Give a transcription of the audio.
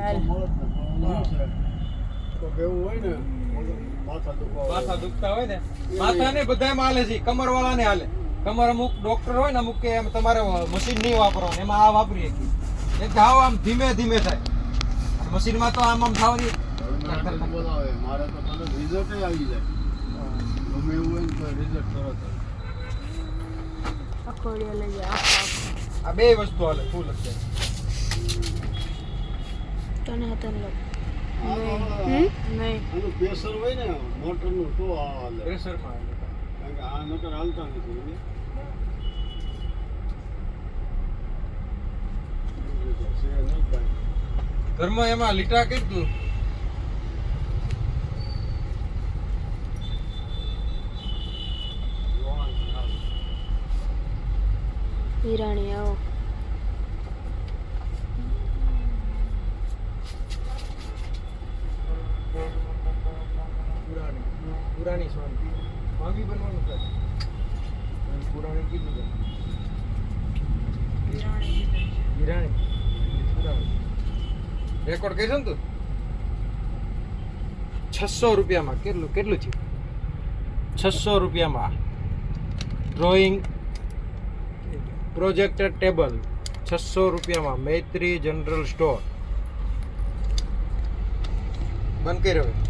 હાલ તો કેવું હોય ને માથા દુખતા હોય ને માથા ને બધામાં હાલે છે કમર વાળા ને હાલે કમર અમુક ડોક્ટર હોય ને અમુક કે એમ તમારે મશીન નહીં વાપરવાનું એમાં આ વાપરીએ એક ઘાવ આમ ધીમે ધીમે થાય મશીન માં તો આમ થવાની બોલાવે મારે તો તરત રિઝલ્ટ આવી જાય ગમે એવું હોય ને તો રિઝલ્ટ તરત અખોડિયા લઈ જાય આ બે વસ્તુ હાલે ફૂલ અત્યારે તને હતા ને નહીં આનું પ્રેશર હોય ને મોટરનું તો આ હાલે પ્રેશરમાં કારણ કે આ નકર હાલતા નથી ઘરમાં એમાં લીટા કીધું હિરાણી આવો પુરાણી સ્વામી સ્વામી બનવાનું થાય પુરાણી કીધું હિરાણી રેકોર્ડ કહેશો ને તું 600 રૂપિયામાં કેટલું થયું 600 રૂપિયામાં ડ્રોઈંગ પ્રોજેક્ટર ટેબલ 600 રૂપિયામાં મૈત્રી જનરલ સ્ટોર બંધ કર્યો